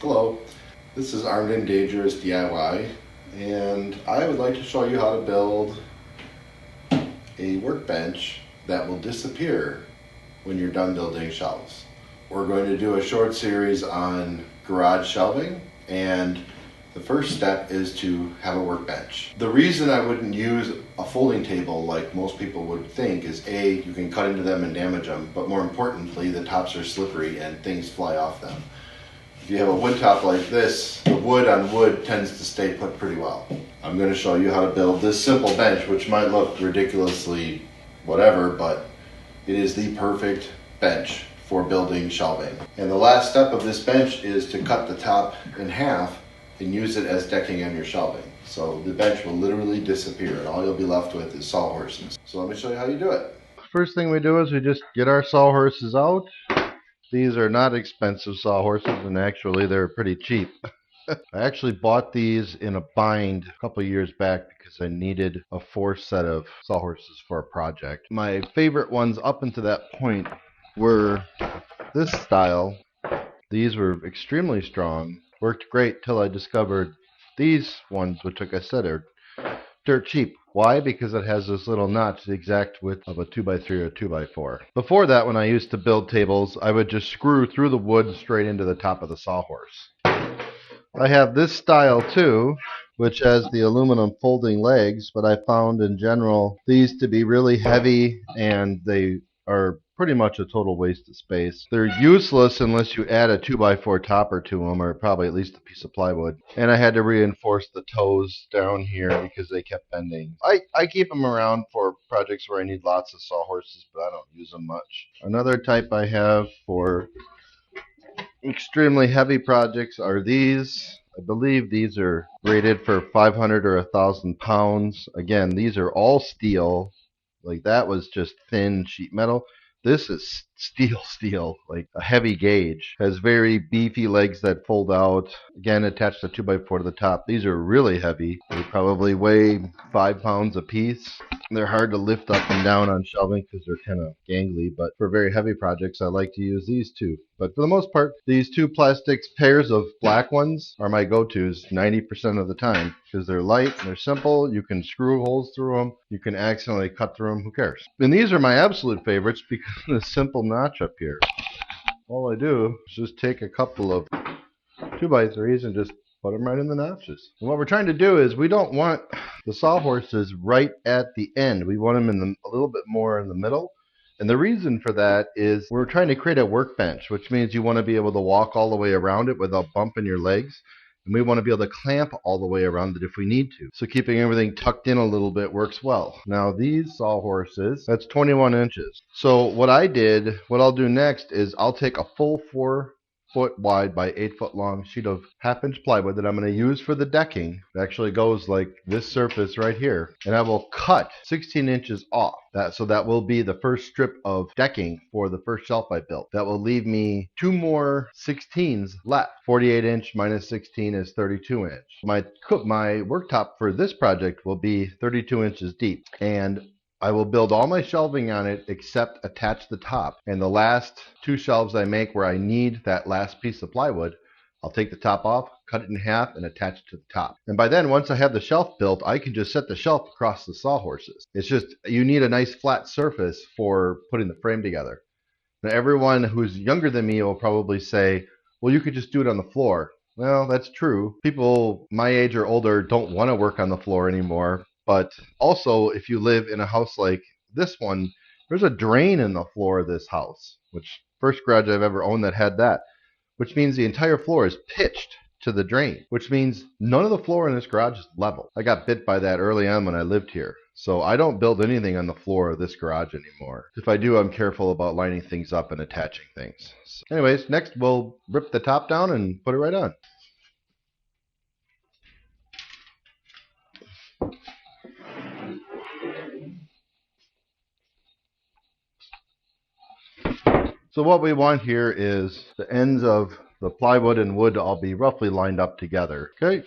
Hello, this is Armed and Dangerous DIY, and I would like to show you how to build a workbench that will disappear when you're done building shelves. We're going to do a short series on garage shelving, and the first step is to have a workbench. The reason I wouldn't use a folding table like most people would think is A, you can cut into them and damage them, but more importantly, the tops are slippery and things fly off them. If you have a wood top like this, the wood on wood tends to stay put pretty well. I'm going to show you how to build this simple bench, which might look ridiculously whatever, but it is the perfect bench for building shelving. And the last step of this bench is to cut the top in half and use it as decking on your shelving. So the bench will literally disappear and all you'll be left with is sawhorses. So let me show you how you do it. First thing we do is we just get our sawhorses out. These are not expensive sawhorses, and actually they're pretty cheap. I actually bought these in a bind a couple years back because I needed a fourth set of sawhorses for a project. My favorite ones up until that point were this style. These were extremely strong, worked great till I discovered these ones, which like I said are dirt cheap. Why? Because it has this little notch, the exact width of a 2x3 or 2x4. Before that, when I used to build tables, I would just screw through the wood straight into the top of the sawhorse. I have this style too, which has the aluminum folding legs, but I found in general these to be really heavy and they are pretty much a total waste of space. They're useless unless you add a 2x4 topper to them, or probably at least a piece of plywood. And I had to reinforce the toes down here because they kept bending. I keep them around for projects where I need lots of sawhorses, but I don't use them much. Another type I have for extremely heavy projects are these. I believe these are rated for 500 or 1,000 pounds. Again, these are all steel. Like that was just thin sheet metal. This is steel, like a heavy gauge. Has very beefy legs that fold out. Again, attached a 2x4 to the top. These are really heavy. They probably weigh 5 pounds a piece. They're hard to lift up and down on shelving because they're kind of gangly, but for very heavy projects, I like to use these two. But for the most part, these two plastics pairs of black ones are my go-tos 90% of the time because they're light, they're simple, you can screw holes through them, you can accidentally cut through them, who cares? And these are my absolute favorites because of the simple notch up here. All I do is just take a couple of 2x3s and just put them right in the notches. And what we're trying to do is we don't want the sawhorses right at the end. We want them a little bit more in the middle. And the reason for that is we're trying to create a workbench, which means you want to be able to walk all the way around it without bumping your legs. And we want to be able to clamp all the way around it if we need to. So keeping everything tucked in a little bit works well. Now these sawhorses, that's 21 inches. So what I'll do next is I'll take a full 4-foot wide by 8-foot long sheet of 1/2 inch plywood that I'm going to use for the decking. It actually goes like this surface right here. And I will cut 16 inches off. So that will be the first strip of decking for the first shelf I built. That will leave me 2 more 16s left. 48 inch minus 16 is 32 inch. My worktop for this project will be 32 inches deep. And I will build all my shelving on it except attach the top. And the last 2 shelves I make where I need that last piece of plywood, I'll take the top off, cut it in half, and attach it to the top. And by then, once I have the shelf built, I can just set the shelf across the sawhorses. It's just, you need a nice flat surface for putting the frame together. Now, everyone who's younger than me will probably say, well, you could just do it on the floor. Well, that's true. People my age or older don't want to work on the floor anymore. But also, if you live in a house like this one, there's a drain in the floor of this house, which first garage I've ever owned that had that, which means the entire floor is pitched to the drain, which means none of the floor in this garage is level. I got bit by that early on when I lived here. So I don't build anything on the floor of this garage anymore. If I do, I'm careful about lining things up and attaching things. So anyways, next we'll rip the top down and put it right on. So what we want here is the ends of the plywood and wood to all be roughly lined up together. Okay,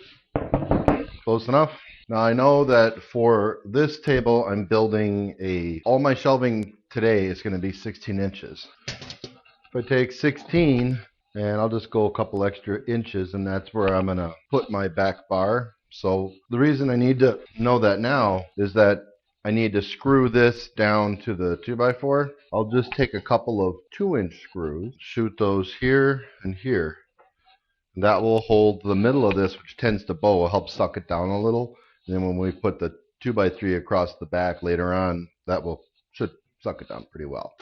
close enough. Now I know that for this table I'm building all my shelving today is going to be 16 inches. If I take 16 and I'll just go a couple extra inches, and that's where I'm gonna put my back bar. So the reason I need to know that now is that I need to screw this down to the 2x4. I'll just take a couple of 2-inch screws, shoot those here and here. That will hold the middle of this, which tends to bow, will help suck it down a little. And then when we put the 2x3 across the back later on, that should suck it down pretty well.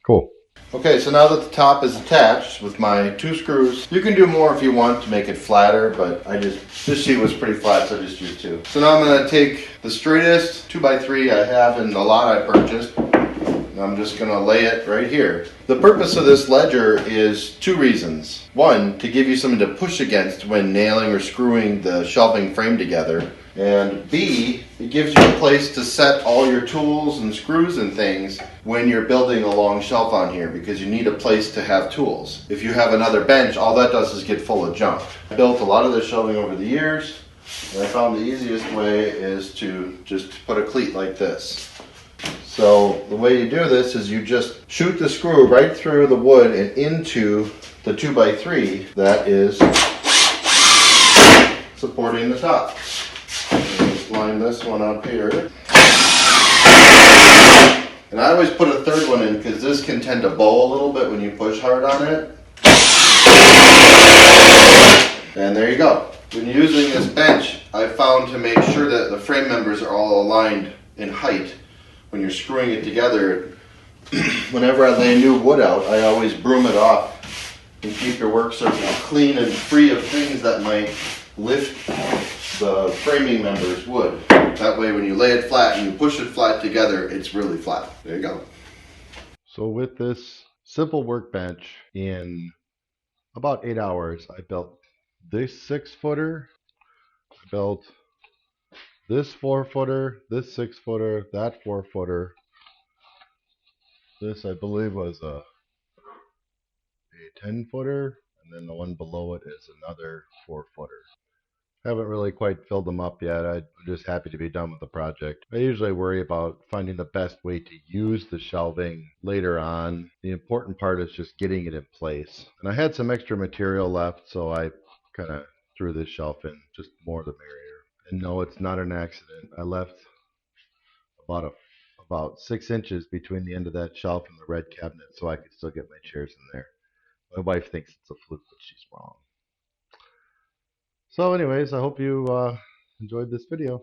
Cool. Okay, so now that the top is attached with my 2 screws, you can do more if you want to make it flatter, but this sheet was pretty flat, so I just used 2. So now I'm going to take the straightest 2x3 I have in the lot I purchased, and I'm just going to lay it right here. The purpose of this ledger is 2 reasons. 1, to give you something to push against when nailing or screwing the shelving frame together. And B, it gives you a place to set all your tools and screws and things when you're building a long shelf on here, because you need a place to have tools. If you have another bench, all that does is get full of junk. I built a lot of this shelving over the years, and I found the easiest way is to just put a cleat like this. So the way you do this is you just shoot the screw right through the wood and into the 2x3 that is supporting the top. Just line this one up here. And I always put a third one in because this can tend to bow a little bit when you push hard on it. And there you go. When using this bench, I found to make sure that the frame members are all aligned in height. When you're screwing it together, whenever I lay new wood out, I always broom it off and keep your work surface clean and free of things that might lift the framing member's wood. That way when you lay it flat and you push it flat together, it's really flat. There you go. So with this simple workbench, in about 8 hours, I built this 6-footer, I built this 4-footer, this 6-footer, that 4-footer. This, I believe, was a 10-footer, and then the one below it is another 4-footer. Haven't really quite filled them up yet. I'm just happy to be done with the project. I usually worry about finding the best way to use the shelving later on. The important part is just getting it in place. And I had some extra material left, so I kind of threw this shelf in. Just more the merrier. And no, it's not an accident. I left about 6 inches between the end of that shelf and the red cabinet so I could still get my chairs in there. My wife thinks it's a fluke, but she's wrong. So anyways, I hope you enjoyed this video.